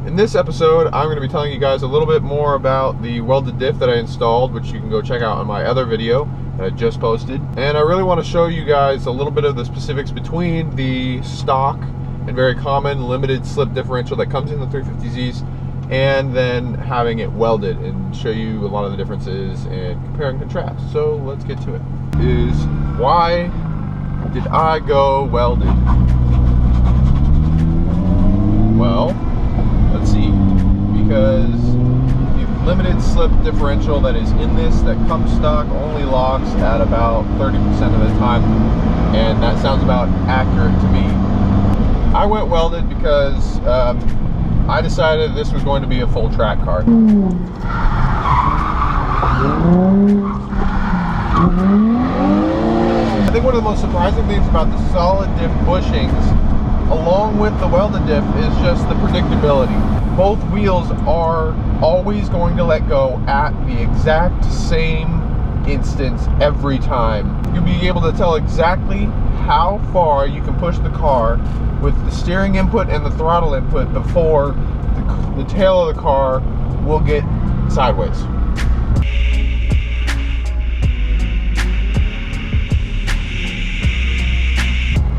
In this episode, I'm going to be telling you guys a little bit more about the welded diff that I installed, which you can go check out on my other video that I just posted. And I really want to show you guys a little bit of the specifics between the stock and very common limited slip differential that comes in the 350Zs, and then having it welded, and show you a lot of the differences and compare and contrast. So let's get to it. Why did I go welded? Well, let's see, because the limited slip differential that is in this that comes stock only locks at about 30% of the time, and that sounds about accurate to me. I went welded because I decided this was going to be a full track car. I think one of the most surprising things about the solid diff bushings along with the welded diff is just the predictability. Both wheels are always going to let go at the exact same instance every time. You'll be able to tell exactly how far you can push the car with the steering input and the throttle input before the tail of the car will get sideways.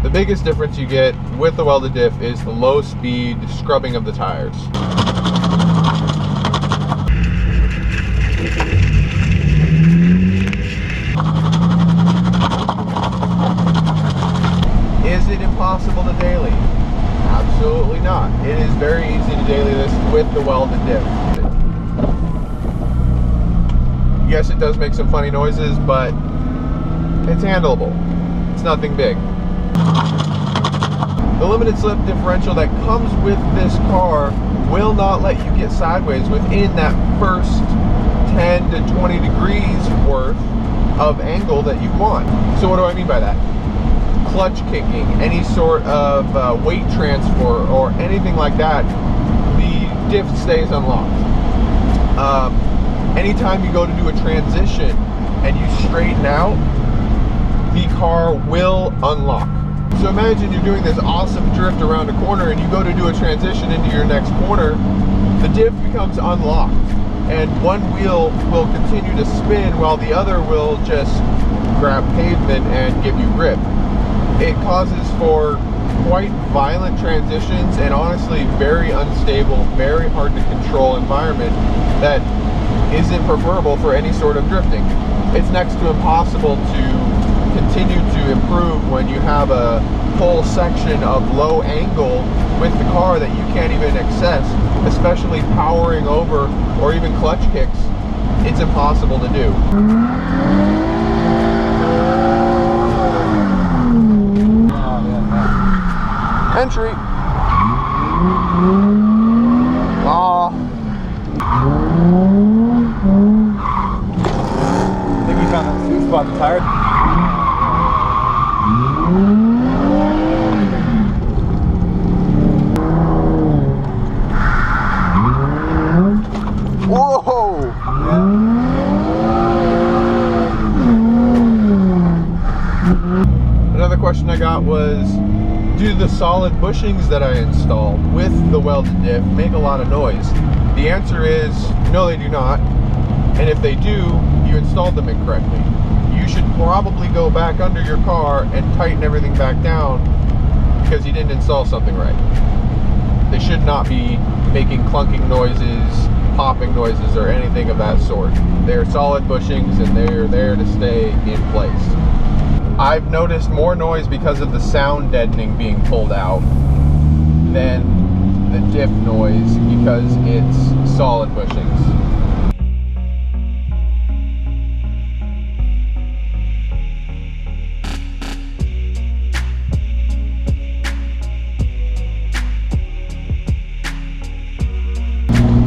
The biggest difference you get with the welded diff is the low speed scrubbing of the tires. Is it impossible to daily? Absolutely not. It is very easy to daily this with the welded diff. Yes, it does make some funny noises, but it's handleable. It's nothing big. The limited slip differential that comes with this car will not let you get sideways within that first 10 to 20 degrees worth of angle that you want. So what do I mean by that? Clutch kicking, any sort of weight transfer or anything like that, the diff stays unlocked. Anytime you go to do a transition and you straighten out, the car will unlock. So imagine you're doing this awesome drift around a corner and you go to do a transition into your next corner, the diff becomes unlocked and one wheel will continue to spin while the other will just grab pavement and give you grip. It causes for quite violent transitions and honestly very unstable, very hard to control environment that isn't preferable for any sort of drifting. It's next to impossible to continue to improve when you have a whole section of low angle with the car that you can't even access, especially powering over or even clutch kicks. It's impossible to do. Entry. I think we found that sweet spot in the tire. Whoa! Another question I got was, do the solid bushings that I installed with the welded diff make a lot of noise? The answer is no, they do not. And if they do, you installed them incorrectly. You should probably go back under your car and tighten everything back down because you didn't install something right. They should not be making clunking noises, popping noises, or anything of that sort. They're solid bushings and they're there to stay in place. I've noticed more noise because of the sound deadening being pulled out than the diff noise because it's solid bushings.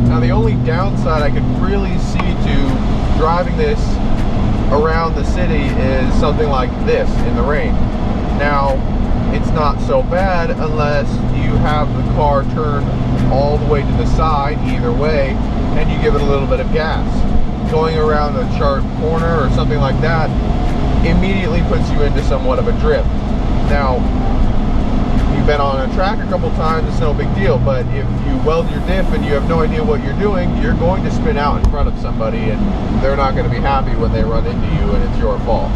Now the only downside I could really see to driving this around the city is something like this in the rain. Now, it's not so bad unless you have the car turned all the way to the side either way and you give it a little bit of gas. Going around a sharp corner or something like that immediately puts you into somewhat of a drift. Now, you've been on a track a couple times, it's no big deal. But if you weld your diff and you have no idea what you're doing, you're going to spin out in front of somebody, and they're not going to be happy when they run into you and it's your fault.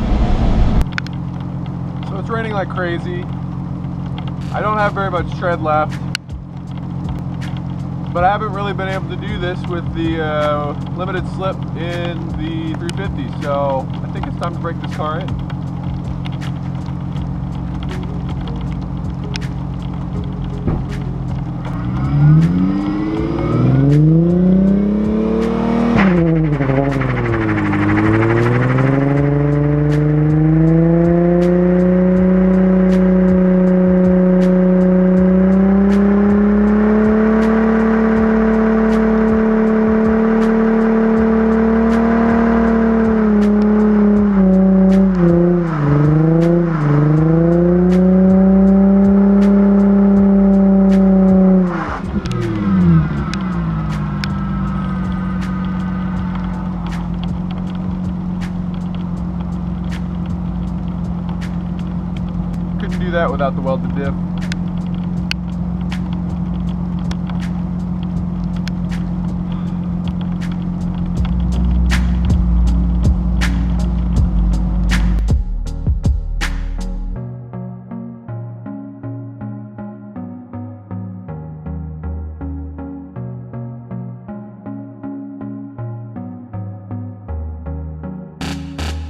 So it's raining like crazy. I don't have very much tread left, but I haven't really been able to do this with the limited slip in the 350, so I think it's time to break this car in. Couldn't do that without the welded diff.